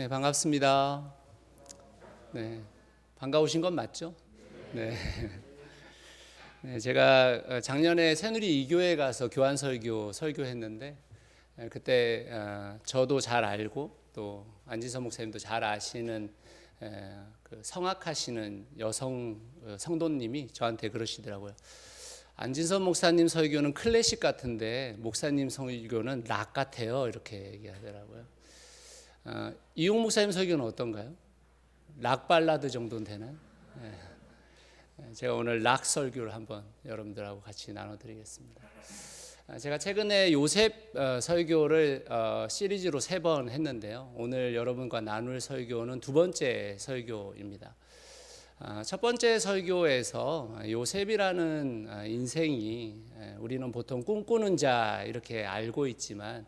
네, 반갑습니다. 네, 반가우신 건 맞죠? 네. 네, 제가 작년에 새누리 이교회 가서 교환 설교했는데 그때 저도 잘 알고 또 안진서 목사님도 잘 아시는 그 성악하시는 여성 성도님이 저한테 그러시더라고요. 안진서 목사님 설교는 클래식 같은데 목사님 설교는 락 같아요. 이렇게 얘기하더라고요. 이용 목사님 설교는 어떤가요? 락 발라드 정도는 되나요? 제가 오늘 락 설교를 한번 여러분들하고 같이 나눠드리겠습니다. 제가 최근에 요셉 설교를 시리즈로 3번 했는데요. 오늘 여러분과 나눌 설교는 두 번째 설교입니다. 첫 번째 설교에서 요셉이라는 인생이 우리는 보통 꿈꾸는 자 이렇게 알고 있지만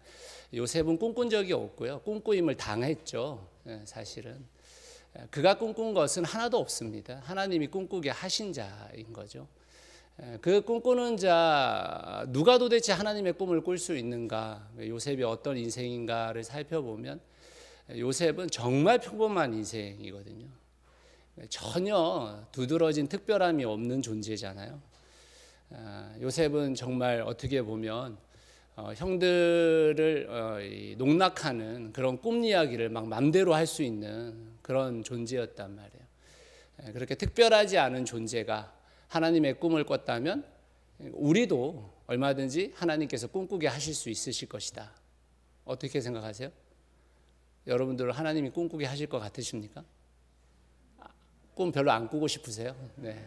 요셉은 꿈꾼 적이 없고요. 꿈꾸임을 당했죠. 사실은 그가 꿈꾼 것은 하나도 없습니다. 하나님이 꿈꾸게 하신 자인 거죠. 그 꿈꾸는 자 누가 도대체 하나님의 꿈을 꿀 수 있는가? 요셉이 어떤 인생인가를 살펴보면 요셉은 정말 평범한 인생이거든요. 전혀 두드러진 특별함이 없는 존재잖아요. 요셉은 정말 어떻게 보면 형들을 농락하는 그런 꿈 이야기를 막 맘대로 할 수 있는 그런 존재였단 말이에요. 그렇게 특별하지 않은 존재가 하나님의 꿈을 꿨다면 우리도 얼마든지 하나님께서 꿈꾸게 하실 수 있으실 것이다. 어떻게 생각하세요? 여러분들은 하나님이 꿈꾸게 하실 것 같으십니까? 꿈 별로 안 꾸고 싶으세요? 네.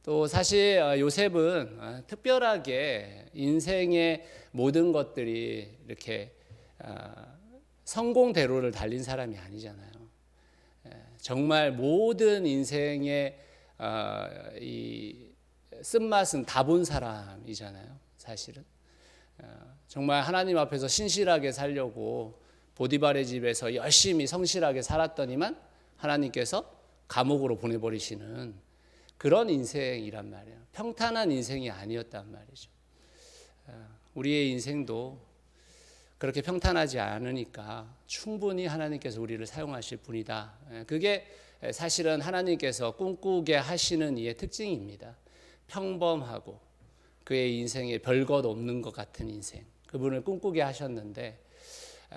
또 사실 요셉은 특별하게 인생의 모든 것들이 이렇게 성공대로를 달린 사람이 아니잖아요. 정말 모든 인생의 이 쓴맛은 다 본 사람이잖아요. 사실은 정말 하나님 앞에서 신실하게 살려고 보디발의 집에서 열심히 성실하게 살았더니만 하나님께서 감옥으로 보내버리시는 그런 인생이란 말이에요. 평탄한 인생이 아니었단 말이죠. 우리의 인생도 그렇게 평탄하지 않으니까 충분히 하나님께서 우리를 사용하실 분이다. 그게 사실은 하나님께서 꿈꾸게 하시는 이의 특징입니다. 평범하고 그의 인생에 별것 없는 것 같은 인생, 그분을 꿈꾸게 하셨는데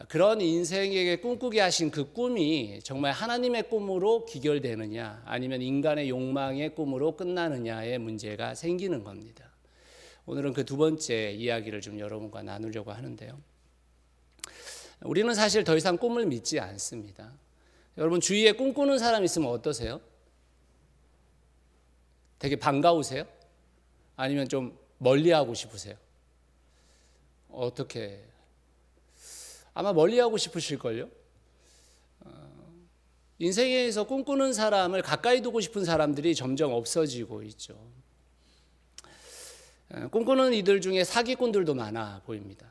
그런 인생에게 꿈꾸게 하신 그 꿈이 정말 하나님의 꿈으로 귀결되느냐 아니면 인간의 욕망의 꿈으로 끝나느냐의 문제가 생기는 겁니다. 오늘은 그 두 번째 이야기를 좀 여러분과 나누려고 하는데요. 우리는 사실 더 이상 꿈을 믿지 않습니다. 여러분 주위에 꿈꾸는 사람 있으면 어떠세요? 되게 반가우세요? 아니면 좀 멀리하고 싶으세요? 어떻게? 아마 멀리하고 싶으실걸요? 인생에서 꿈꾸는 사람을 가까이 두고 싶은 사람들이 점점 없어지고 있죠. 꿈꾸는 이들 중에 사기꾼들도 많아 보입니다.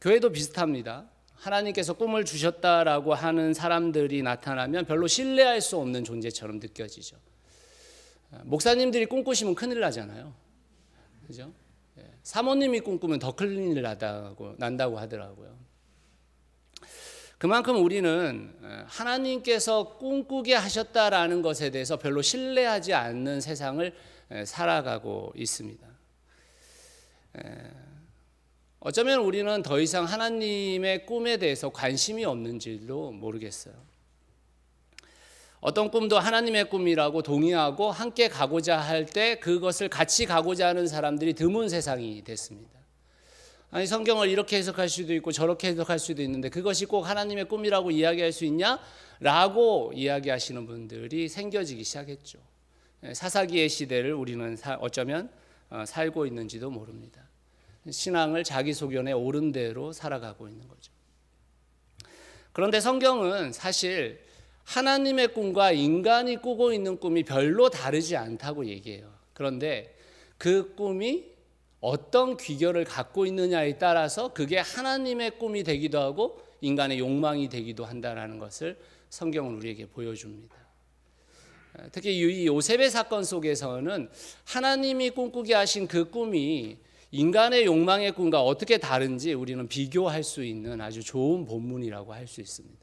교회도 비슷합니다. 하나님께서 꿈을 주셨다라고 하는 사람들이 나타나면 별로 신뢰할 수 없는 존재처럼 느껴지죠. 목사님들이 꿈꾸시면 큰일 나잖아요. 그죠? 사모님이 꿈꾸면 더 큰일 난다고 하더라고요. 그만큼 우리는 하나님께서 꿈꾸게 하셨다라는 것에 대해서 별로 신뢰하지 않는 세상을 살아가고 있습니다. 어쩌면 우리는 더 이상 하나님의 꿈에 대해서 관심이 없는지도 모르겠어요. 어떤 꿈도 하나님의 꿈이라고 동의하고 함께 가고자 할 때 그것을 같이 가고자 하는 사람들이 드문 세상이 됐습니다. 아니 성경을 이렇게 해석할 수도 있고 저렇게 해석할 수도 있는데 그것이 꼭 하나님의 꿈이라고 이야기할 수 있냐? 라고 이야기하시는 분들이 생겨지기 시작했죠. 사사기의 시대를 우리는 어쩌면 살고 있는지도 모릅니다. 신앙을 자기 소견에 옳은 대로 살아가고 있는 거죠. 그런데 성경은 사실 하나님의 꿈과 인간이 꾸고 있는 꿈이 별로 다르지 않다고 얘기해요. 그런데 그 꿈이 어떤 귀결을 갖고 있느냐에 따라서 그게 하나님의 꿈이 되기도 하고 인간의 욕망이 되기도 한다는 것을 성경은 우리에게 보여줍니다. 특히 이 요셉의 사건 속에서는 하나님이 꿈꾸게 하신 그 꿈이 인간의 욕망의 꿈과 어떻게 다른지 우리는 비교할 수 있는 아주 좋은 본문이라고 할 수 있습니다.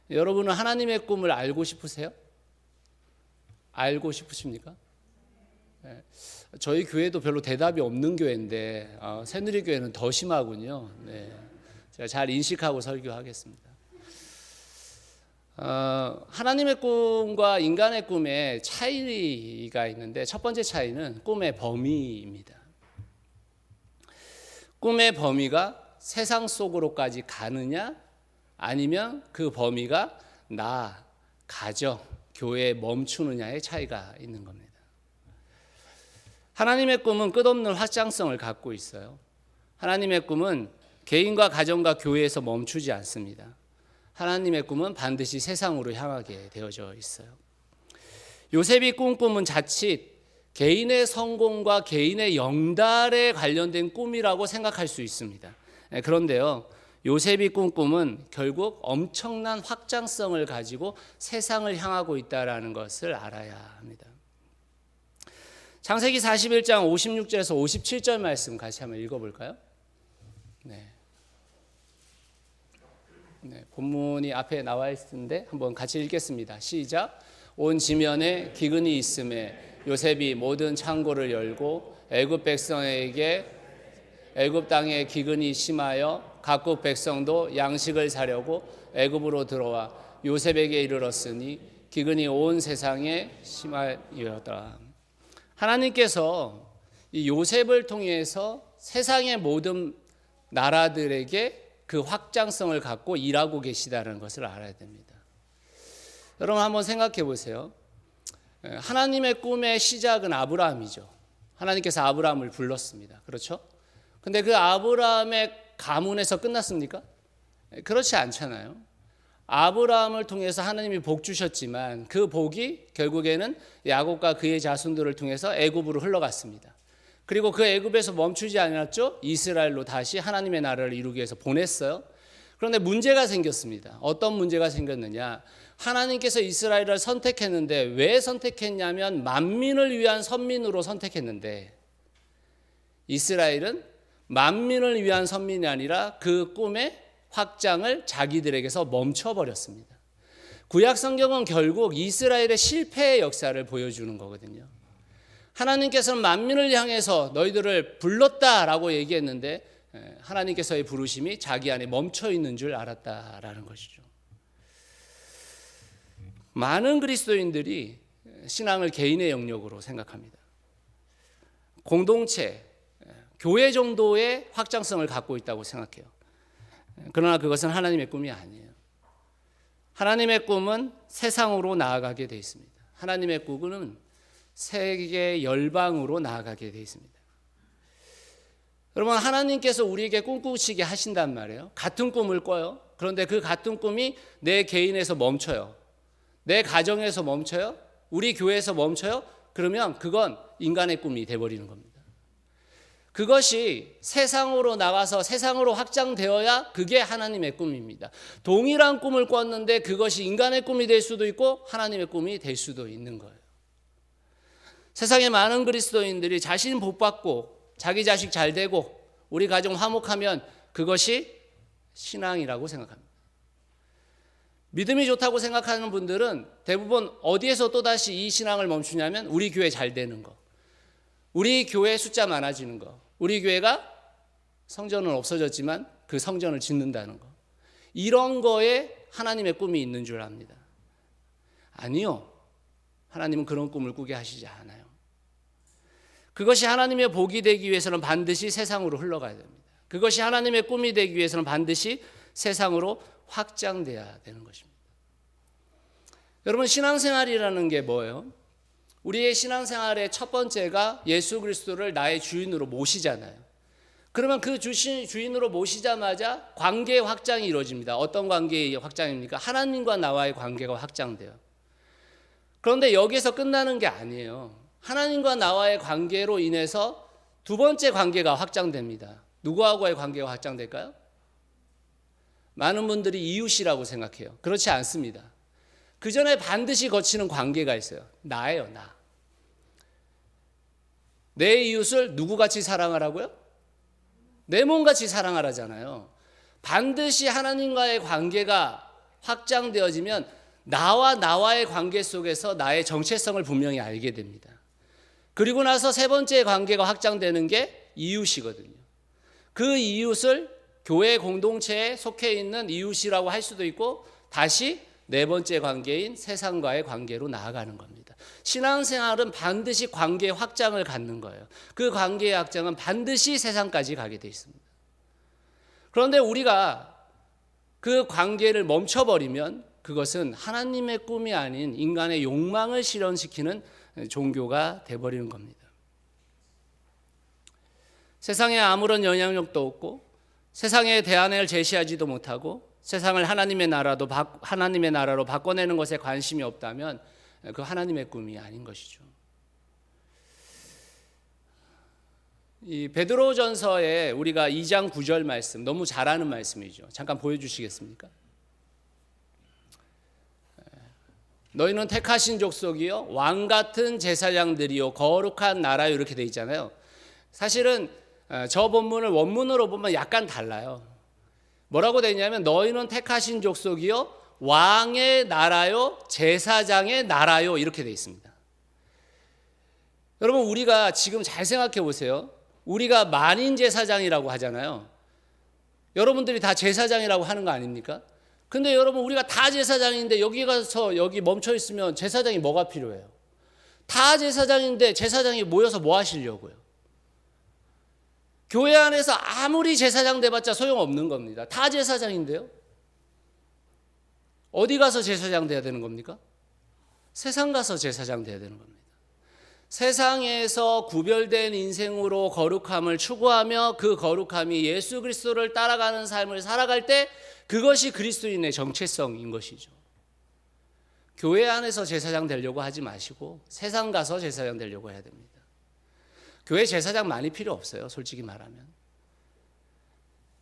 여러분은 하나님의 꿈을 알고 싶으세요? 알고 싶으십니까? 네. 저희 교회도 별로 대답이 없는 교회인데 새누리교회는 더 심하군요. 네. 제가 잘 인식하고 설교하겠습니다. 하나님의 꿈과 인간의 꿈에 차이가 있는데 첫 번째 차이는 꿈의 범위입니다. 꿈의 범위가 세상 속으로까지 가느냐 아니면 그 범위가 나, 가정, 교회에 멈추느냐의 차이가 있는 겁니다. 하나님의 꿈은 끝없는 확장성을 갖고 있어요. 하나님의 꿈은 개인과 가정과 교회에서 멈추지 않습니다. 하나님의 꿈은 반드시 세상으로 향하게 되어져 있어요. 요셉이 꿈은 자칫 개인의 성공과 개인의 영달에 관련된 꿈이라고 생각할 수 있습니다. 그런데요, 요셉이 꿈은 결국 엄청난 확장성을 가지고 세상을 향하고 있다는 것을 알아야 합니다. 창세기 41장 56절에서 57절 말씀 같이 한번 읽어볼까요? 네, 본문이 앞에 나와 있는데 한번 같이 읽겠습니다. 시작. 온 지면에 기근이 있음에 요셉이 모든 창고를 열고 애굽 백성에게 애굽 땅에 기근이 심하여 각국 백성도 양식을 사려고 애굽으로 들어와 요셉에게 이르렀으니 기근이 온 세상에 심하였더라. 하나님께서 이 요셉을 통해서 세상의 모든 나라들에게 그 확장성을 갖고 일하고 계시다는 것을 알아야 됩니다. 여러분 한번 생각해 보세요. 하나님의 꿈의 시작은 아브라함이죠. 하나님께서 아브라함을 불렀습니다. 그렇죠? 근데 그 아브라함의 가문에서 끝났습니까? 그렇지 않잖아요. 아브라함을 통해서 하나님이 복 주셨지만 그 복이 결국에는 야곱과 그의 자손들을 통해서 애굽으로 흘러갔습니다. 그리고 그 애굽에서 멈추지 않았죠. 이스라엘로 다시 하나님의 나라를 이루기 위해서 보냈어요. 그런데 문제가 생겼습니다. 어떤 문제가 생겼느냐? 하나님께서 이스라엘을 선택했는데 왜 선택했냐면 만민을 위한 선민으로 선택했는데 이스라엘은 만민을 위한 선민이 아니라 그 꿈의 확장을 자기들에게서 멈춰버렸습니다. 구약 성경은 결국 이스라엘의 실패의 역사를 보여주는 거거든요. 하나님께서는 만민을 향해서 너희들을 불렀다라고 얘기했는데 하나님께서의 부르심이 자기 안에 멈춰 있는 줄 알았다라는 것이죠. 많은 그리스도인들이 신앙을 개인의 영역으로 생각합니다. 공동체, 교회 정도의 확장성을 갖고 있다고 생각해요. 그러나 그것은 하나님의 꿈이 아니에요. 하나님의 꿈은 세상으로 나아가게 되어 있습니다. 하나님의 꿈은 세계 열방으로 나아가게 되어 있습니다. 여러분 하나님께서 우리에게 꿈꾸시게 하신단 말이에요. 같은 꿈을 꿔요. 그런데 그 같은 꿈이 내 개인에서 멈춰요. 내 가정에서 멈춰요. 우리 교회에서 멈춰요. 그러면 그건 인간의 꿈이 돼버리는 겁니다. 그것이 세상으로 나가서 세상으로 확장되어야 그게 하나님의 꿈입니다. 동일한 꿈을 꿨는데 그것이 인간의 꿈이 될 수도 있고 하나님의 꿈이 될 수도 있는 거예요. 세상에 많은 그리스도인들이 자신 복받고 자기 자식 잘 되고 우리 가정 화목하면 그것이 신앙이라고 생각합니다. 믿음이 좋다고 생각하는 분들은 대부분 어디에서 또다시 이 신앙을 멈추냐면 우리 교회 잘 되는 거, 우리 교회 숫자 많아지는 거, 우리 교회가 성전은 없어졌지만 그 성전을 짓는다는 거, 이런 거에 하나님의 꿈이 있는 줄 압니다. 아니요, 하나님은 그런 꿈을 꾸게 하시지 않아요. 그것이 하나님의 복이 되기 위해서는 반드시 세상으로 흘러가야 됩니다. 그것이 하나님의 꿈이 되기 위해서는 반드시 세상으로 확장돼야 되는 것입니다. 여러분 신앙생활이라는 게 뭐예요? 우리의 신앙생활의 첫 번째가 예수 그리스도를 나의 주인으로 모시잖아요. 그러면 그 주인으로 모시자마자 관계의 확장이 이루어집니다. 어떤 관계의 확장입니까? 하나님과 나와의 관계가 확장돼요. 그런데 여기서 끝나는 게 아니에요. 하나님과 나와의 관계로 인해서 두 번째 관계가 확장됩니다. 누구하고의 관계가 확장될까요? 많은 분들이 이웃이라고 생각해요. 그렇지 않습니다. 그 전에 반드시 거치는 관계가 있어요. 나예요, 나. 내 이웃을 누구같이 사랑하라고요? 내 몸같이 사랑하라잖아요. 반드시 하나님과의 관계가 확장되어지면 나와의 관계 속에서 나의 정체성을 분명히 알게 됩니다. 그리고 나서 세 번째 관계가 확장되는 게 이웃이거든요. 그 이웃을 교회 공동체에 속해 있는 이웃이라고 할 수도 있고, 다시 네 번째 관계인 세상과의 관계로 나아가는 겁니다. 신앙생활은 반드시 관계의 확장을 갖는 거예요. 그 관계의 확장은 반드시 세상까지 가게 돼 있습니다. 그런데 우리가 그 관계를 멈춰버리면 그것은 하나님의 꿈이 아닌 인간의 욕망을 실현시키는 종교가 돼버리는 겁니다. 세상에 아무런 영향력도 없고 세상의 대안을 제시하지도 못하고 세상을 하나님의 나라로 바꿔내는 것에 관심이 없다면 그 하나님의 꿈이 아닌 것이죠. 이 베드로전서에 우리가 2장 9절 말씀, 너무 잘 아는 말씀이죠. 잠깐 보여주시겠습니까? 너희는 택하신 족속이요 왕 같은 제사장들이요 거룩한 나라요, 이렇게 돼 있잖아요. 사실은 저 본문을 원문으로 보면 약간 달라요. 뭐라고 돼 있냐면 너희는 택하신 족속이요 왕의 나라요 제사장의 나라요, 이렇게 돼 있습니다. 여러분, 우리가 지금 잘 생각해 보세요. 우리가 만인 제사장이라고 하잖아요. 여러분들이 다 제사장이라고 하는 거 아닙니까? 근데 여러분, 우리가 다 제사장인데 여기 가서 여기 멈춰 있으면 제사장이 뭐가 필요해요? 다 제사장인데 제사장이 모여서 뭐 하시려고요? 교회 안에서 아무리 제사장 돼봤자 소용없는 겁니다. 다 제사장인데요. 어디 가서 제사장 돼야 되는 겁니까? 세상 가서 제사장 돼야 되는 겁니다. 세상에서 구별된 인생으로 거룩함을 추구하며 그 거룩함이 예수 그리스도를 따라가는 삶을 살아갈 때 그것이 그리스도인의 정체성인 것이죠. 교회 안에서 제사장 되려고 하지 마시고 세상 가서 제사장 되려고 해야 됩니다. 교회 제사장 많이 필요 없어요. 솔직히 말하면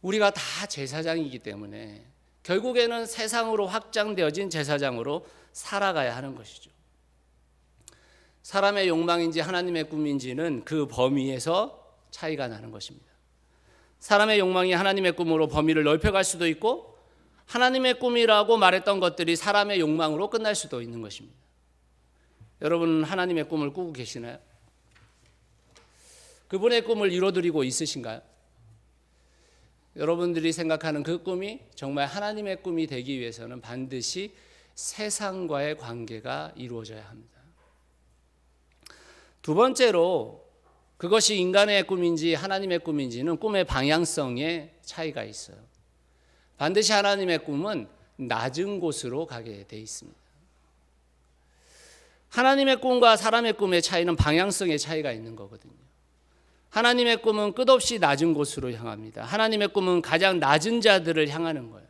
우리가 다 제사장이기 때문에 결국에는 세상으로 확장되어진 제사장으로 살아가야 하는 것이죠. 사람의 욕망인지 하나님의 꿈인지는 그 범위에서 차이가 나는 것입니다. 사람의 욕망이 하나님의 꿈으로 범위를 넓혀갈 수도 있고 하나님의 꿈이라고 말했던 것들이 사람의 욕망으로 끝날 수도 있는 것입니다. 여러분, 하나님의 꿈을 꾸고 계시나요? 그분의 꿈을 이루어드리고 있으신가요? 여러분들이 생각하는 그 꿈이 정말 하나님의 꿈이 되기 위해서는 반드시 세상과의 관계가 이루어져야 합니다. 두 번째로 그것이 인간의 꿈인지 하나님의 꿈인지는 꿈의 방향성에 차이가 있어요. 반드시 하나님의 꿈은 낮은 곳으로 가게 돼 있습니다. 하나님의 꿈과 사람의 꿈의 차이는 방향성의 차이가 있는 거거든요. 하나님의 꿈은 끝없이 낮은 곳으로 향합니다. 하나님의 꿈은 가장 낮은 자들을 향하는 거예요.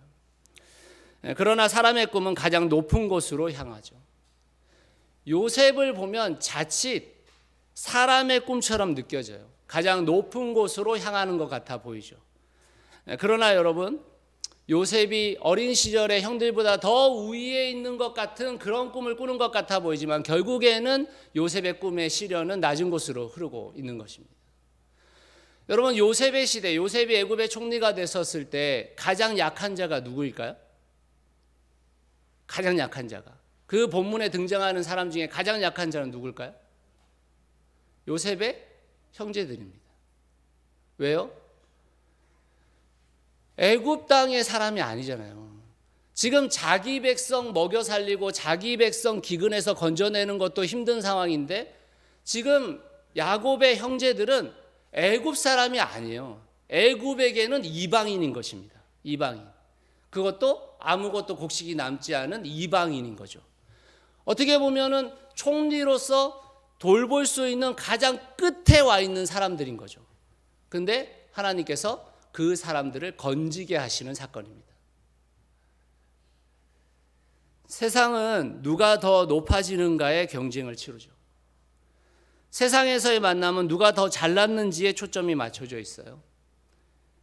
그러나 사람의 꿈은 가장 높은 곳으로 향하죠. 요셉을 보면 자칫 사람의 꿈처럼 느껴져요. 가장 높은 곳으로 향하는 것 같아 보이죠. 그러나 여러분, 요셉이 어린 시절에 형들보다 더 우위에 있는 것 같은 그런 꿈을 꾸는 것 같아 보이지만 결국에는 요셉의 꿈의 시련은 낮은 곳으로 흐르고 있는 것입니다. 여러분, 요셉의 시대, 요셉이 애굽의 총리가 됐었을 때 가장 약한 자가 누구일까요? 가장 약한 자가, 그 본문에 등장하는 사람 중에 가장 약한 자는 누굴까요? 요셉의 형제들입니다. 왜요? 애굽 땅의 사람이 아니잖아요. 지금 자기 백성 먹여 살리고 자기 백성 기근에서 건져내는 것도 힘든 상황인데 지금 야곱의 형제들은 애굽 사람이 아니에요. 애굽에게는 이방인인 것입니다. 이방인. 그것도 아무것도 곡식이 남지 않은 이방인인 거죠. 어떻게 보면은 총리로서 돌볼 수 있는 가장 끝에 와 있는 사람들인 거죠. 근데 하나님께서 그 사람들을 건지게 하시는 사건입니다. 세상은 누가 더 높아지는가의 경쟁을 치르죠. 세상에서의 만남은 누가 더 잘났는지에 초점이 맞춰져 있어요.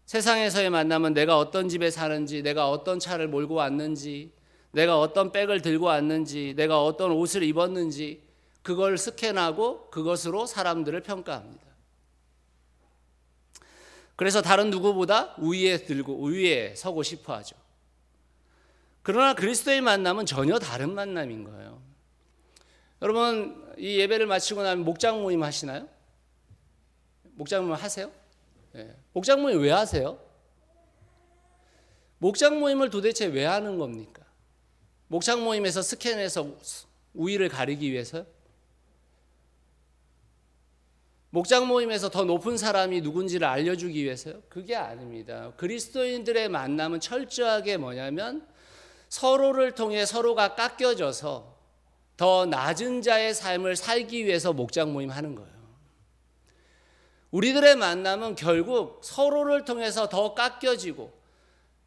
세상에서의 만남은 내가 어떤 집에 사는지, 내가 어떤 차를 몰고 왔는지, 내가 어떤 백을 들고 왔는지, 내가 어떤 옷을 입었는지 그걸 스캔하고 그것으로 사람들을 평가합니다. 그래서 다른 누구보다 우위에 서고 싶어 하죠. 그러나 그리스도의 만남은 전혀 다른 만남인 거예요. 여러분, 이 예배를 마치고 나면 목장 모임 하시나요? 목장 모임 하세요? 네. 목장 모임 왜 하세요? 목장 모임을 도대체 왜 하는 겁니까? 목장 모임에서 스캔해서 우위를 가리기 위해서요? 목장 모임에서 더 높은 사람이 누군지를 알려주기 위해서요? 그게 아닙니다. 그리스도인들의 만남은 철저하게 뭐냐면 서로를 통해 서로가 깎여져서 더 낮은 자의 삶을 살기 위해서 목장 모임 하는 거예요. 우리들의 만남은 결국 서로를 통해서 더 깎여지고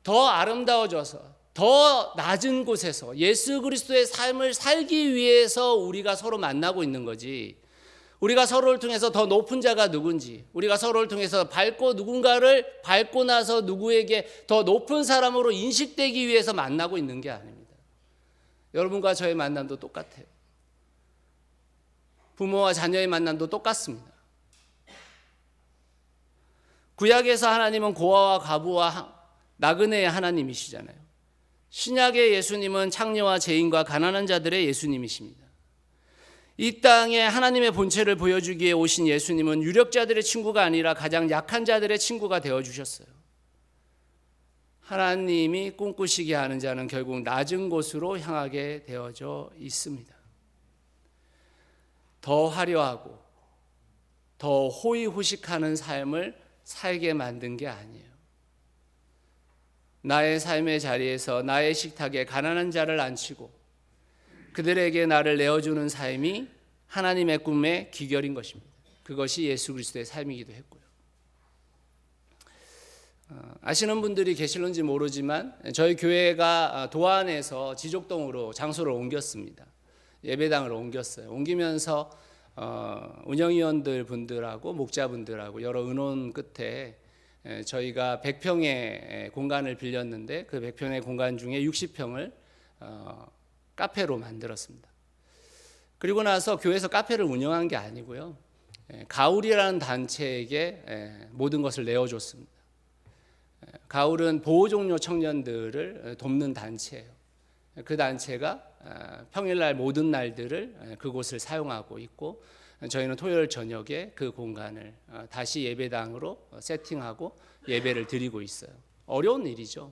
더 아름다워져서 더 낮은 곳에서 예수 그리스도의 삶을 살기 위해서 우리가 서로 만나고 있는 거지, 우리가 서로를 통해서 더 높은 자가 누군지, 우리가 서로를 통해서 누군가를 밟고 나서 누구에게 더 높은 사람으로 인식되기 위해서 만나고 있는 게 아닙니다. 여러분과 저의 만남도 똑같아요. 부모와 자녀의 만남도 똑같습니다. 구약에서 하나님은 고아와 과부와 나그네의 하나님이시잖아요. 신약의 예수님은 창녀와 죄인과 가난한 자들의 예수님이십니다. 이 땅에 하나님의 본체를 보여주기 위해 오신 예수님은 유력자들의 친구가 아니라 가장 약한 자들의 친구가 되어주셨어요. 하나님이 꿈꾸시게 하는 자는 결국 낮은 곳으로 향하게 되어져 있습니다. 더 화려하고 더 호의호식하는 삶을 살게 만든 게 아니에요. 나의 삶의 자리에서 나의 식탁에 가난한 자를 앉히고 그들에게 나를 내어주는 삶이 하나님의 꿈의 기결인 것입니다. 그것이 예수 그리스도의 삶이기도 했고요. 아시는 분들이 계실런지 모르지만 저희 교회가 도안에서 지족동으로 장소를 옮겼습니다. 예배당을 옮겼어요. 옮기면서 운영위원들 분들하고 목자분들하고 여러 의논 끝에 저희가 100평의 공간을 빌렸는데 그 100평의 공간 중에 60평을 카페로 만들었습니다. 그리고 나서 교회에서 카페를 운영한 게 아니고요, 가울이라는 단체에게 모든 것을 내어줬습니다. 가울은 보호종료 청년들을 돕는 단체예요. 그 단체가 평일날 모든 날들을 그곳을 사용하고 있고, 저희는 토요일 저녁에 그 공간을 다시 예배당으로 세팅하고 예배를 드리고 있어요. 어려운 일이죠.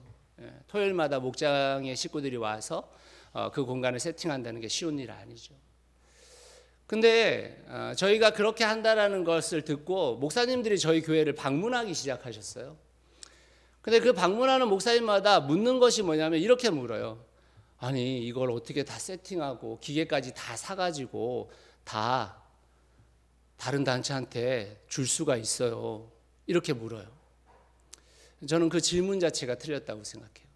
토요일마다 목장의 식구들이 와서 그 공간을 세팅한다는 게 쉬운 일 아니죠. 근데 저희가 그렇게 한다라는 것을 듣고 목사님들이 저희 교회를 방문하기 시작하셨어요. 근데 그 방문하는 목사님마다 묻는 것이 뭐냐면 이렇게 물어요. 아니, 이걸 어떻게 다 세팅하고 기계까지 다 사가지고 다 다른 단체한테 줄 수가 있어요? 이렇게 물어요. 저는 그 질문 자체가 틀렸다고 생각해요.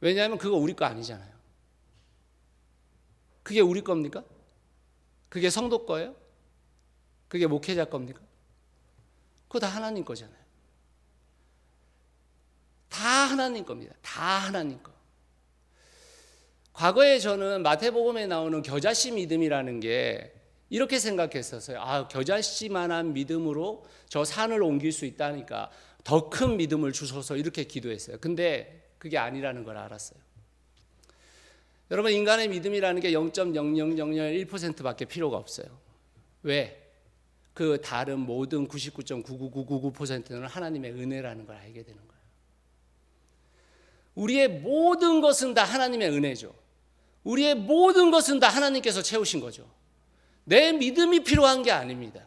왜냐하면 그거 우리 거 아니잖아요. 그게 우리 겁니까? 그게 성도 거예요? 그게 목회자 겁니까? 그거 다 하나님 거잖아요. 다 하나님 겁니다. 다 하나님 거. 과거에 저는 마태복음에 나오는 겨자씨 믿음이라는 게 이렇게 생각했었어요. 겨자씨만한 믿음으로 저 산을 옮길 수 있다니까 더 큰 믿음을 주셔서 이렇게 기도했어요. 근데 그게 아니라는 걸 알았어요. 여러분, 인간의 믿음이라는 게 0.00001%밖에 필요가 없어요. 왜? 그 다른 모든 99.99999%는 하나님의 은혜라는 걸 알게 되는 거예요. 우리의 모든 것은 다 하나님의 은혜죠. 우리의 모든 것은 다 하나님께서 채우신 거죠. 내 믿음이 필요한 게 아닙니다.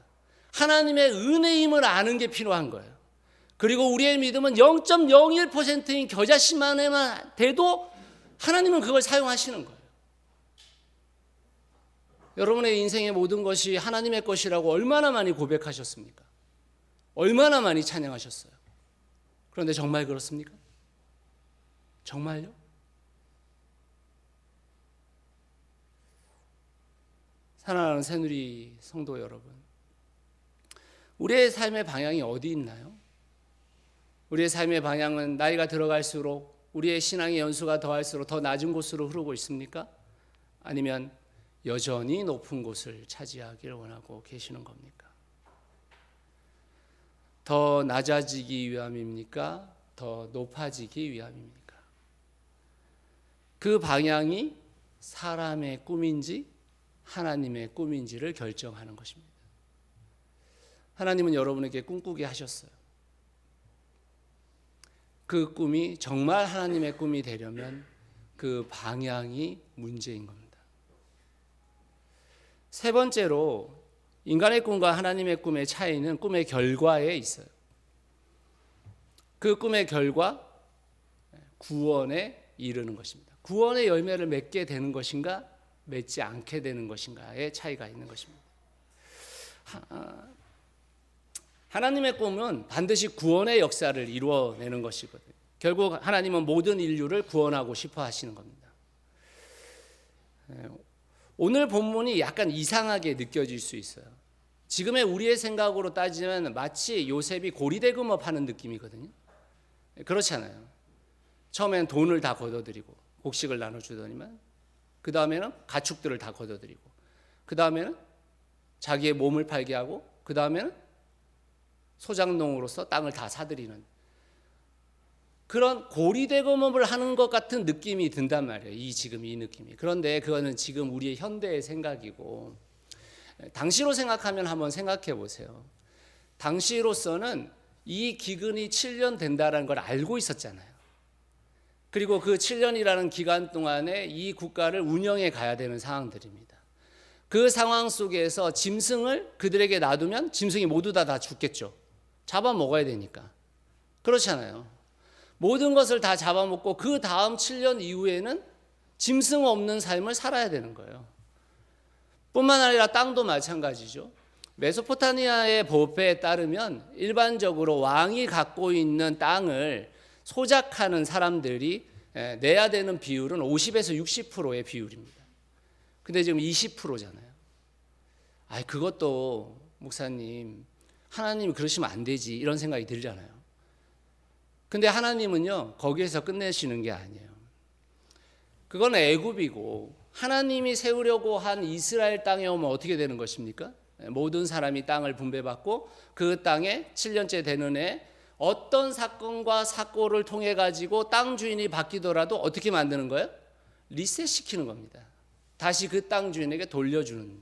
하나님의 은혜임을 아는 게 필요한 거예요. 그리고 우리의 믿음은 0.01%인 겨자씨만에만 돼도 하나님은 그걸 사용하시는 거예요. 여러분의 인생의 모든 것이 하나님의 것이라고 얼마나 많이 고백하셨습니까? 얼마나 많이 찬양하셨어요? 그런데 정말 그렇습니까? 정말요? 사랑하는 새누리 성도 여러분, 우리의 삶의 방향이 어디 있나요? 우리의 삶의 방향은 나이가 들어갈수록 우리의 신앙의 연수가 더할수록 더 낮은 곳으로 흐르고 있습니까? 아니면 여전히 높은 곳을 차지하기를 원하고 계시는 겁니까? 더 낮아지기 위함입니까? 더 높아지기 위함입니까? 그 방향이 사람의 꿈인지 하나님의 꿈인지를 결정하는 것입니다. 하나님은 여러분에게 꿈꾸게 하셨어요. 그 꿈이 정말 하나님의 꿈이 되려면 그 방향이 문제인 겁니다. 세 번째로 인간의 꿈과 하나님의 꿈의 차이는 꿈의 결과에 있어요. 그 꿈의 결과, 구원에 이르는 것입니다. 구원의 열매를 맺게 되는 것인가, 맺지 않게 되는 것인가의 차이가 있는 것입니다. 하나님의 꿈은 반드시 구원의 역사를 이루어내는 것이거든요. 결국 하나님은 모든 인류를 구원하고 싶어 하시는 겁니다. 오늘 본문이 약간 이상하게 느껴질 수 있어요. 지금의 우리의 생각으로 따지면 마치 요셉이 고리대금업 하는 느낌이거든요. 그렇잖아요. 처음엔 돈을 다 걷어들이고 곡식을 나눠주더니만 그 다음에는 가축들을 다 걷어들이고 그 다음에는 자기의 몸을 팔게 하고 그 다음에는 소장농으로서 땅을 다 사들이는 그런 고리대금업을 하는 것 같은 느낌이 든단 말이에요. 지금 이 느낌이. 그런데 그거는 지금 우리의 현대의 생각이고, 당시로 생각하면 한번 생각해 보세요. 당시로서는 이 기근이 7년 된다는 걸 알고 있었잖아요. 그리고 그 7년이라는 기간 동안에 이 국가를 운영해 가야 되는 상황들입니다. 그 상황 속에서 짐승을 그들에게 놔두면 짐승이 모두 다 죽겠죠. 잡아먹어야 되니까. 그렇잖아요. 모든 것을 다 잡아먹고 그 다음 7년 이후에는 짐승 없는 삶을 살아야 되는 거예요. 뿐만 아니라 땅도 마찬가지죠. 메소포타미아의 법에 따르면 일반적으로 왕이 갖고 있는 땅을 소작하는 사람들이 내야 되는 비율은 50에서 60%의 비율입니다. 근데 지금 20%잖아요. 그것도 목사님, 하나님이 그러시면 안 되지 이런 생각이 들잖아요. 근데 하나님은요, 거기에서 끝내시는 게 아니에요. 그건 애굽이고 하나님이 세우려고 한 이스라엘 땅에 오면 어떻게 되는 것입니까? 모든 사람이 땅을 분배받고 그 땅에 7년째 되는 해 어떤 사건과 사고를 통해 가지고 땅 주인이 바뀌더라도 어떻게 만드는 거예요? 리셋시키는 겁니다. 다시 그 땅 주인에게 돌려주는.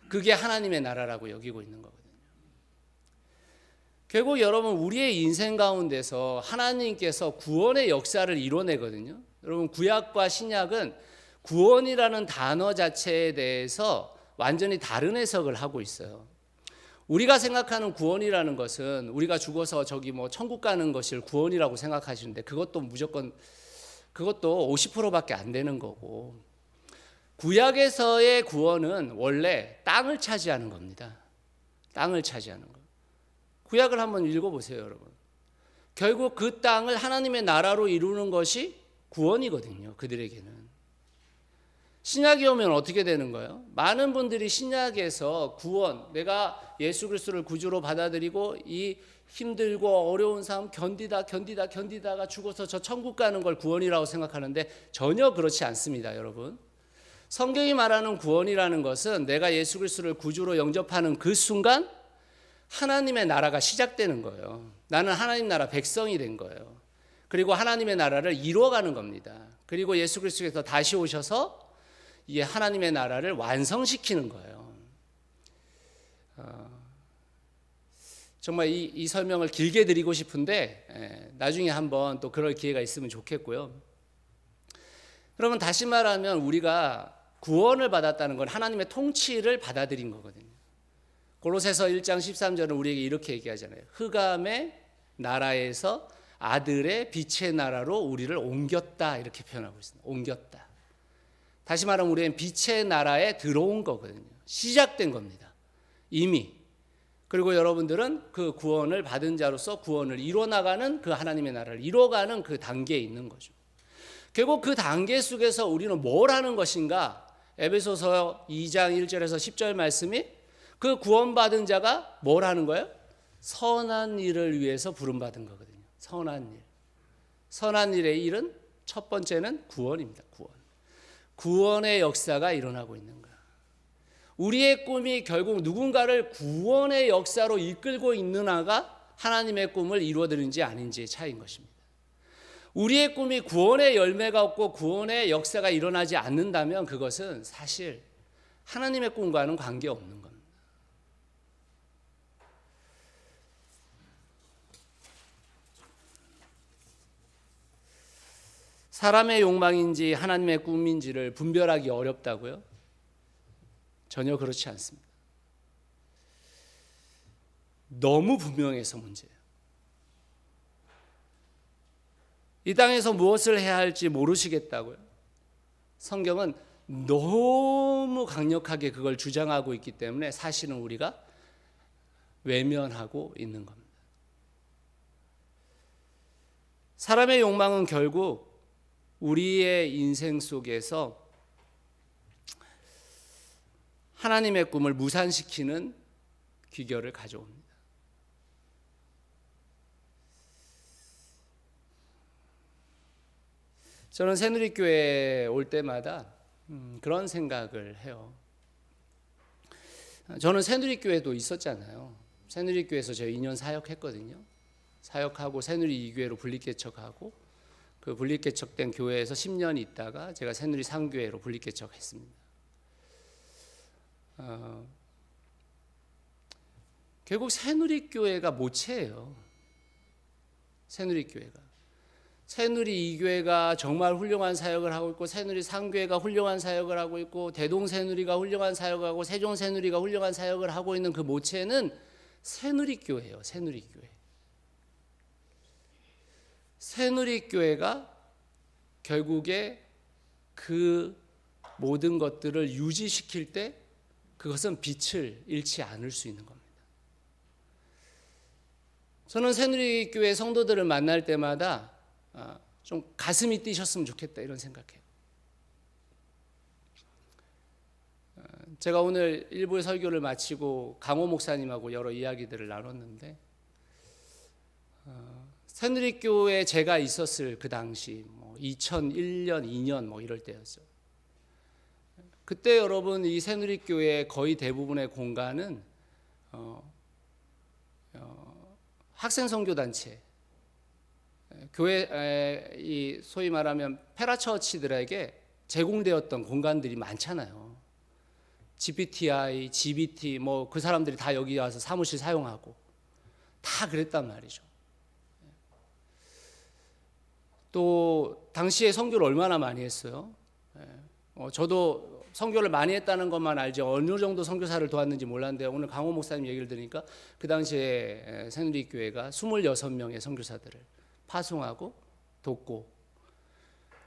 그게 하나님의 나라라고 여기고 있는 거거든요. 결국 여러분 우리의 인생 가운데서 하나님께서 구원의 역사를 이뤄내거든요. 여러분 구약과 신약은 구원이라는 단어 자체에 대해서 완전히 다른 해석을 하고 있어요. 우리가 생각하는 구원이라는 것은 우리가 죽어서 천국 가는 것을 구원이라고 생각하시는데 그것도 50%밖에 안 되는 거고, 구약에서의 구원은 원래 땅을 차지하는 겁니다. 땅을 차지하는 거. 구약을 한번 읽어보세요, 여러분. 결국 그 땅을 하나님의 나라로 이루는 것이 구원이거든요, 그들에게는. 신약이 오면 어떻게 되는 거예요? 많은 분들이 신약에서 구원, 내가 예수 그리스도를 구주로 받아들이고 이 힘들고 어려운 삶 견디다가 죽어서 저 천국 가는 걸 구원이라고 생각하는데 전혀 그렇지 않습니다, 여러분. 성경이 말하는 구원이라는 것은 내가 예수 그리스도를 구주로 영접하는 그 순간 하나님의 나라가 시작되는 거예요. 나는 하나님 나라 백성이 된 거예요. 그리고 하나님의 나라를 이루어가는 겁니다. 그리고 예수 그리스도께서 다시 오셔서 이 하나님의 나라를 완성시키는 거예요. 정말 이 설명을 길게 드리고 싶은데 나중에 한번 또 그럴 기회가 있으면 좋겠고요. 그러면 다시 말하면 우리가 구원을 받았다는 건 하나님의 통치를 받아들인 거거든요. 골로새서 1장 13절은 우리에게 이렇게 얘기하잖아요. 흑암의 나라에서 아들의 빛의 나라로 우리를 옮겼다, 이렇게 표현하고 있습니다. 옮겼다. 다시 말하면 우리는 빛의 나라에 들어온 거거든요. 시작된 겁니다, 이미. 그리고 여러분들은 그 구원을 받은 자로서 구원을 이뤄나가는, 그 하나님의 나라를 이뤄가는 그 단계에 있는 거죠. 결국 그 단계 속에서 우리는 뭘 하는 것인가? 에베소서 2장 1절에서 10절 말씀이 그 구원받은 자가 뭘 하는 거예요? 선한 일을 위해서 부름받은 거거든요. 선한 일. 선한 일의 일은 첫 번째는 구원입니다. 구원의 역사가 일어나고 있는 거야. 우리의 꿈이 결국 누군가를 구원의 역사로 이끌고 있느냐가 하나님의 꿈을 이루어드는지 아닌지의 차이인 것입니다. 우리의 꿈이 구원의 열매가 없고 구원의 역사가 일어나지 않는다면 그것은 사실 하나님의 꿈과는 관계없는 겁니다. 사람의 욕망인지 하나님의 꿈인지를 분별하기 어렵다고요? 전혀 그렇지 않습니다. 너무 분명해서 문제예요. 이 땅에서 무엇을 해야 할지 모르시겠다고요? 성경은 너무 강력하게 그걸 주장하고 있기 때문에 사실은 우리가 외면하고 있는 겁니다. 사람의 욕망은 결국 우리의 인생 속에서 하나님의 꿈을 무산시키는 귀결을 가져옵니다. 저는 새누리교회에 올 때마다 그런 생각을 해요. 저는 새누리교회도 있었잖아요. 새누리교회에서 제가 2년 사역했거든요. 사역하고 새누리 2교회로 분립개척하고 그 분립개척된 교회에서 10년 있다가 제가 새누리 3교회로 분립개척했습니다. 결국 새누리교회가 모체예요. 새누리교회가. 새누리 2교회가 정말 훌륭한 사역을 하고 있고 새누리 3교회가 훌륭한 사역을 하고 있고 대동새누리가 훌륭한 사역을 하고 세종새누리가 훌륭한 사역을 하고 있는 그 모체는 새누리교회예요. 새누리교회. 새누리교회가 결국에 그 모든 것들을 유지시킬 때 그것은 빛을 잃지 않을 수 있는 겁니다. 저는 새누리교회 성도들을 만날 때마다 좀 가슴이 뛰셨으면 좋겠다 이런 생각해요. 제가 오늘 일부의 설교를 마치고 강호 목사님하고 여러 이야기들을 나눴는데 새누리교회 제가 있었을 그 당시 2001년, 2년 이럴 때였죠. 그때 여러분 이 새누리교회 거의 대부분의 공간은 학생 선교단체 교회 이 소위 말하면 페라처치들에게 제공되었던 공간들이 많잖아요. GPTI, GBT 그 사람들이 다 여기 와서 사무실 사용하고 다 그랬단 말이죠. 또 당시에 선교를 얼마나 많이 했어요. 저도 선교를 많이 했다는 것만 알지 어느 정도 선교사를 도왔는지 몰랐는데 오늘 강호 목사님 얘기를 들으니까 그 당시에 새누리교회가 26명의 선교사들을 파송하고 돕고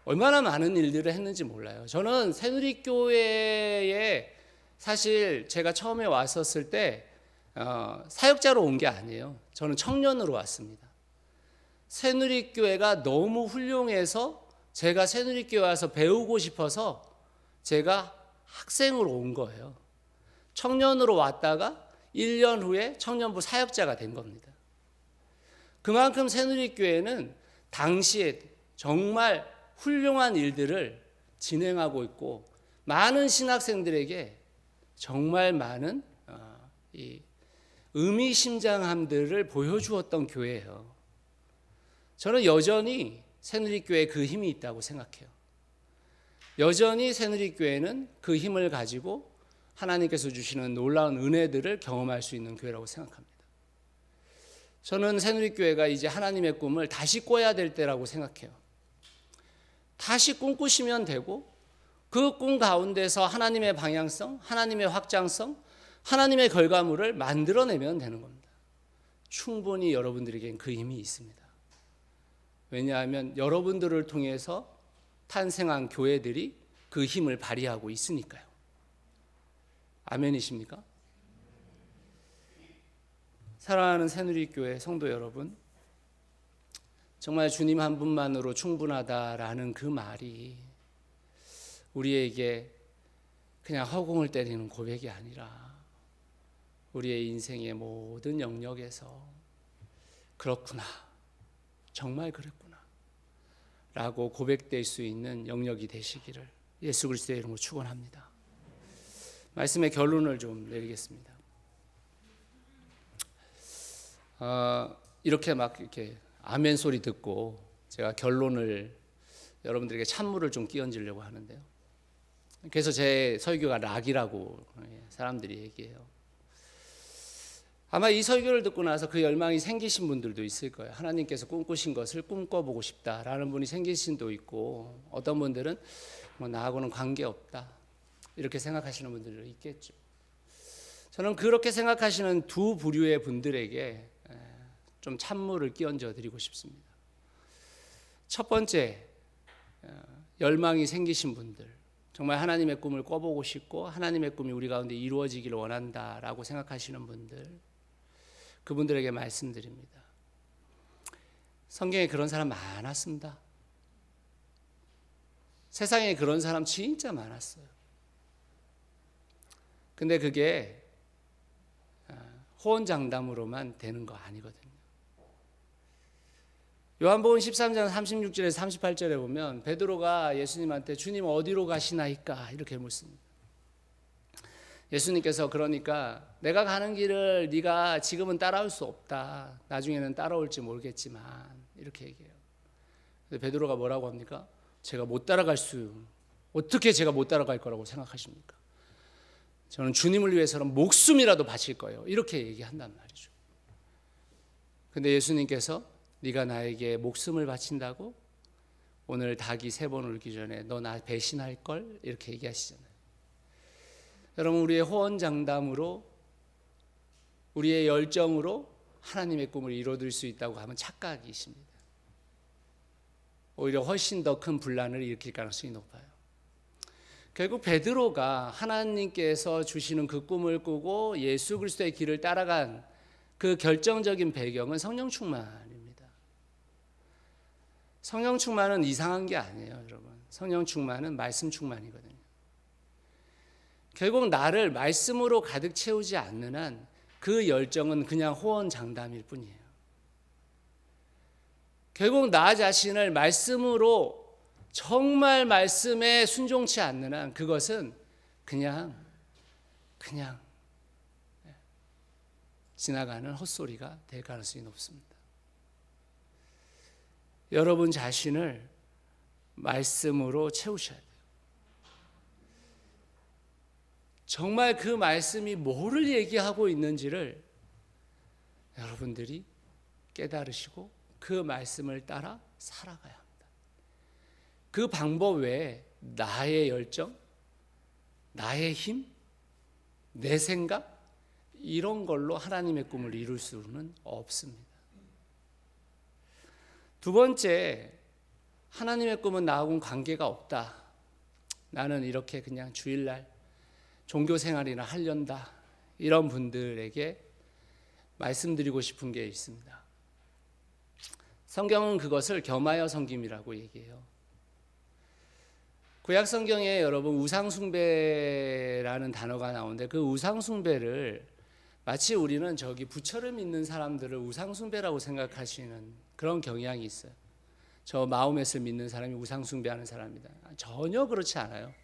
얼마나 많은 일들을 했는지 몰라요. 저는 새누리교회에 사실 제가 처음에 왔었을 때 사역자로 온 게 아니에요. 저는 청년으로 왔습니다. 새누리교회가 너무 훌륭해서 제가 새누리교회 와서 배우고 싶어서 제가 학생으로 온 거예요. 청년으로 왔다가 1년 후에 청년부 사역자가 된 겁니다. 그만큼 새누리교회는 당시에 정말 훌륭한 일들을 진행하고 있고 많은 신학생들에게 정말 많은 이 의미심장함들을 보여주었던 교회예요. 저는 여전히 새누리교회에 그 힘이 있다고 생각해요. 여전히 새누리교회는 그 힘을 가지고 하나님께서 주시는 놀라운 은혜들을 경험할 수 있는 교회라고 생각합니다. 저는 새누리교회가 이제 하나님의 꿈을 다시 꿔야 될 때라고 생각해요. 다시 꿈꾸시면 되고 그 꿈 가운데서 하나님의 방향성, 하나님의 확장성, 하나님의 결과물을 만들어내면 되는 겁니다. 충분히 여러분들에겐 그 힘이 있습니다. 왜냐하면 여러분들을 통해서 탄생한 교회들이 그 힘을 발휘하고 있으니까요. 아멘이십니까? 사랑하는 새누리교회 성도 여러분, 정말 주님 한 분만으로 충분하다라는 그 말이 우리에게 그냥 허공을 때리는 고백이 아니라 우리의 인생의 모든 영역에서 그렇구나, 정말 그랬구나 라고 고백될 수 있는 영역이 되시기를 예수 그리스도의 이름으로 축원합니다. 말씀의 결론을 좀 내리겠습니다. 이렇게 막 이렇게 아멘 소리 듣고 제가 결론을 여러분들에게 찬물을 좀 끼얹으려고 하는데요. 그래서 제 설교가 락이라고 사람들이 얘기해요. 아마 이 설교를 듣고 나서 그 열망이 생기신 분들도 있을 거예요. 하나님께서 꿈꾸신 것을 꿈꿔보고 싶다라는 분이 생기신 분도 있고, 어떤 분들은 뭐 나하고는 관계없다 이렇게 생각하시는 분들도 있겠죠. 저는 그렇게 생각하시는 두 부류의 분들에게 좀 찬물을 끼얹어 드리고 싶습니다. 첫 번째, 열망이 생기신 분들, 정말 하나님의 꿈을 꿔보고 싶고 하나님의 꿈이 우리 가운데 이루어지기를 원한다라고 생각하시는 분들, 그분들에게 말씀드립니다. 성경에 그런 사람 많았습니다. 세상에 그런 사람 진짜 많았어요. 근데 그게 호언장담으로만 되는 거 아니거든요. 요한복음 13장 36절에서 38절에 보면 베드로가 예수님한테 주님 어디로 가시나이까 이렇게 묻습니다. 예수님께서 그러니까 내가 가는 길을 네가 지금은 따라올 수 없다. 나중에는 따라올지 모르겠지만 이렇게 얘기해요. 근데 베드로가 뭐라고 합니까? 어떻게 제가 못 따라갈 거라고 생각하십니까? 저는 주님을 위해서는 목숨이라도 바칠 거예요. 이렇게 얘기한단 말이죠. 근데 예수님께서 네가 나에게 목숨을 바친다고? 오늘 닭이 3번 울기 전에 너 나 배신할 걸? 이렇게 얘기하시잖아요. 여러분, 우리의 호언장담으로, 우리의 열정으로 하나님의 꿈을 이뤄둘 수 있다고 하면 착각이십니다. 오히려 훨씬 더 큰 분란을 일으킬 가능성이 높아요. 결국 베드로가 하나님께서 주시는 그 꿈을 꾸고 예수 그리스도의 길을 따라간 그 결정적인 배경은 성령 충만입니다. 성령 충만은 이상한 게 아니에요, 여러분. 성령 충만은 말씀 충만이거든요. 결국 나를 말씀으로 가득 채우지 않는 한 그 열정은 그냥 호언장담일 뿐이에요. 결국 나 자신을 말씀으로 정말 말씀에 순종치 않는 한 그것은 그냥 지나가는 헛소리가 될 가능성이 높습니다. 여러분 자신을 말씀으로 채우셔야 돼요. 정말 그 말씀이 뭐를 얘기하고 있는지를 여러분들이 깨달으시고 그 말씀을 따라 살아가야 합니다. 그 방법 외에 나의 열정, 나의 힘, 내 생각 이런 걸로 하나님의 꿈을 이룰 수는 없습니다. 두 번째, 하나님의 꿈은 나하고는 관계가 없다. 나는 이렇게 그냥 주일날 종교 생활이나 하련다. 이런 분들에게 말씀드리고 싶은 게 있습니다. 성경은 그것을 겸하여 섬김이라고 얘기해요. 구약 성경에 여러분 우상숭배라는 단어가 나오는데 그 우상숭배를 마치 우리는 부처를 믿는 사람들을 우상숭배라고 생각하시는 그런 경향이 있어요. 저 마호멧을 믿는 사람이 우상숭배하는 사람이다. 전혀 그렇지 않아요.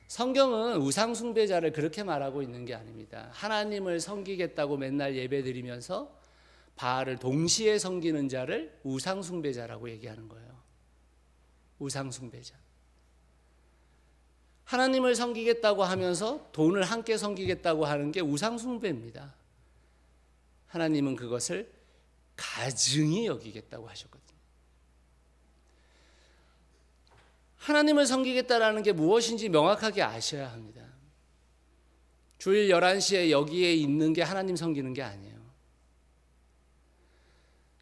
성경은 우상숭배자를 그렇게 말하고 있는 게 아닙니다. 하나님을 섬기겠다고 맨날 예배드리면서 바알을 동시에 섬기는 자를 우상숭배자라고 얘기하는 거예요. 우상숭배자. 하나님을 섬기겠다고 하면서 돈을 함께 섬기겠다고 하는 게 우상숭배입니다. 하나님은 그것을 가증히 여기겠다고 하셨거든요. 하나님을 섬기겠다라는 게 무엇인지 명확하게 아셔야 합니다. 주일 11시에 여기에 있는 게 하나님 섬기는 게 아니에요.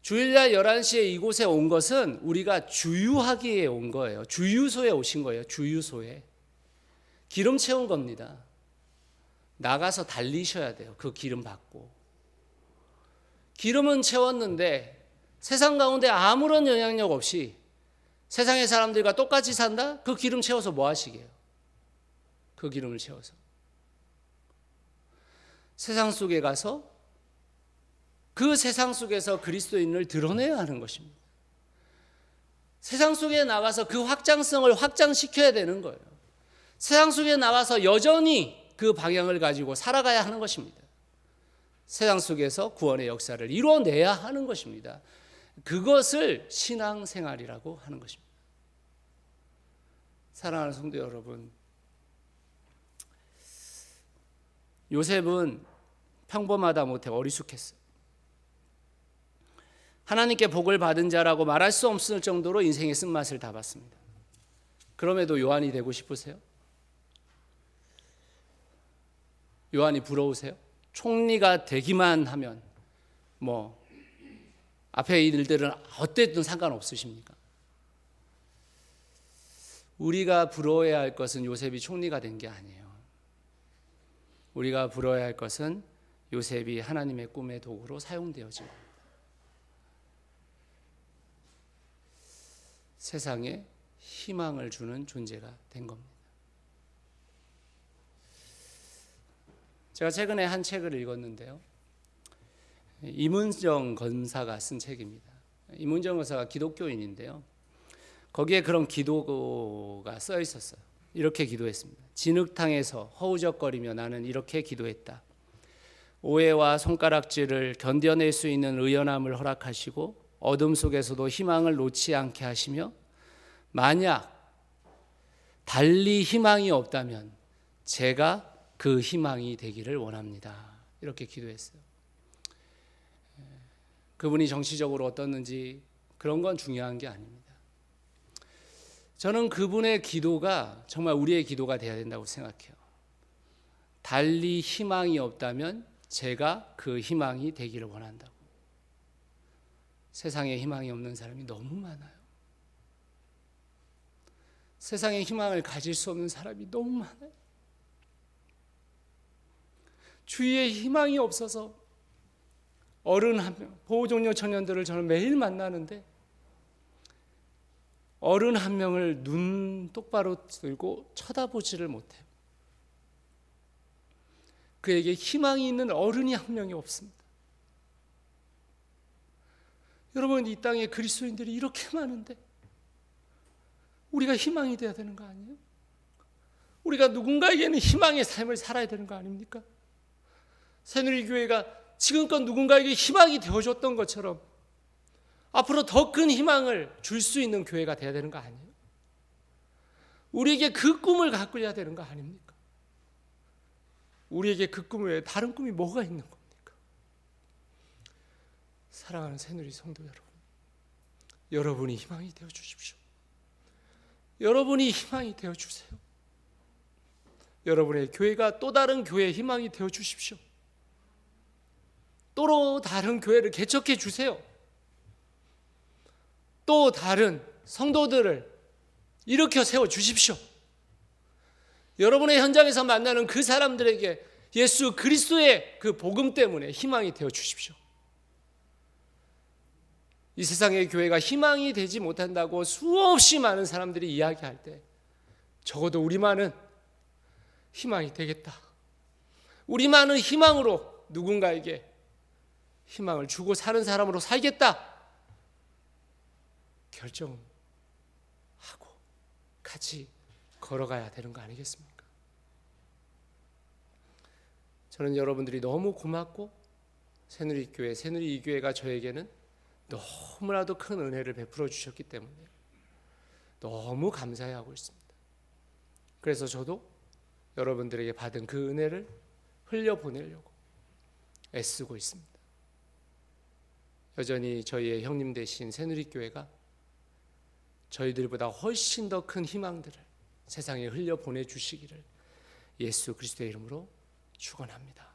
주일날 11시에 이곳에 온 것은 우리가 주유하기에 온 거예요. 주유소에 오신 거예요. 주유소에. 기름 채운 겁니다. 나가서 달리셔야 돼요. 그 기름 받고. 기름은 채웠는데 세상 가운데 아무런 영향력 없이 세상의 사람들과 똑같이 산다? 그 기름 채워서 뭐 하시게요? 그 기름을 채워서. 세상 속에 가서 그 세상 속에서 그리스도인을 드러내야 하는 것입니다. 세상 속에 나가서 그 확장성을 확장시켜야 되는 거예요. 세상 속에 나와서 여전히 그 방향을 가지고 살아가야 하는 것입니다. 세상 속에서 구원의 역사를 이루어내야 하는 것입니다. 그것을 신앙생활이라고 하는 것입니다. 사랑하는 성도 여러분, 요셉은 평범하다 못해 어리숙했어요. 하나님께 복을 받은 자라고 말할 수 없을 정도로 인생의 쓴맛을 다 봤습니다. 그럼에도 요한이 되고 싶으세요? 요한이 부러우세요? 총리가 되기만 하면 뭐 앞에 일들은 어땠든 상관없으십니까? 우리가 부러워해야 할 것은 요셉이 총리가 된 게 아니에요. 우리가 부러워해야 할 것은 요셉이 하나님의 꿈의 도구로 사용되어진 겁니다. 세상에 희망을 주는 존재가 된 겁니다. 제가 최근에 한 책을 읽었는데요. 이문정 권사가 쓴 책입니다. 이문정 권사가 기독교인인데요. 거기에 그런 기도가 써 있었어요. 이렇게 기도했습니다. 진흙탕에서 허우적거리며 나는 이렇게 기도했다. 오해와 손가락질을 견뎌낼 수 있는 의연함을 허락하시고 어둠 속에서도 희망을 놓지 않게 하시며 만약 달리 희망이 없다면 제가 그 희망이 되기를 원합니다. 이렇게 기도했어요. 그분이 정치적으로 어떻는지 그런 건 중요한 게 아닙니다. 저는 그분의 기도가 정말 우리의 기도가 되어야 된다고 생각해요. 달리 희망이 없다면 제가 그 희망이 되기를 원한다고. 세상에 희망이 없는 사람이 너무 많아요. 세상에 희망을 가질 수 없는 사람이 너무 많아요. 주위에 희망이 없어서 어른 한 명, 보호종료 청년들을 저는 매일 만나는데 어른 한 명을 눈 똑바로 들고 쳐다보지를 못해요. 그에게 희망이 있는 어른이 한 명이 없습니다. 여러분, 이 땅에 그리스도인들이 이렇게 많은데 우리가 희망이 돼야 되는 거 아니에요? 우리가 누군가에게는 희망의 삶을 살아야 되는 거 아닙니까? 새누리교회가 지금껏 누군가에게 희망이 되어줬던 것처럼 앞으로 더 큰 희망을 줄 수 있는 교회가 돼야 되는 거 아니에요? 우리에게 그 꿈을 가꾸려야 되는 거 아닙니까? 우리에게 그 꿈 외에 다른 꿈이 뭐가 있는 겁니까? 사랑하는 새누리 성도 여러분, 여러분이 희망이 되어 주십시오. 여러분이 희망이 되어 주세요. 여러분의 교회가 또 다른 교회의 희망이 되어 주십시오. 또 다른 교회를 개척해 주세요. 또 다른 성도들을 일으켜 세워 주십시오. 여러분의 현장에서 만나는 그 사람들에게 예수 그리스도의 그 복음 때문에 희망이 되어 주십시오. 이 세상의 교회가 희망이 되지 못한다고 수없이 많은 사람들이 이야기할 때 적어도 우리만은 희망이 되겠다. 우리만은 희망으로 누군가에게 희망을 주고 사는 사람으로 살겠다. 결정하고 같이 걸어가야 되는 거 아니겠습니까? 저는 여러분들이 너무 고맙고 새누리교회, 새누리 이교회가 저에게는 너무나도 큰 은혜를 베풀어 주셨기 때문에 너무 감사해하고 있습니다. 그래서 저도 여러분들에게 받은 그 은혜를 흘려보내려고 애쓰고 있습니다. 여전히 저희의 형님 되신 새누리교회가 저희들보다 훨씬 더 큰 희망들을 세상에 흘려보내주시기를 예수 그리스도의 이름으로 축원합니다.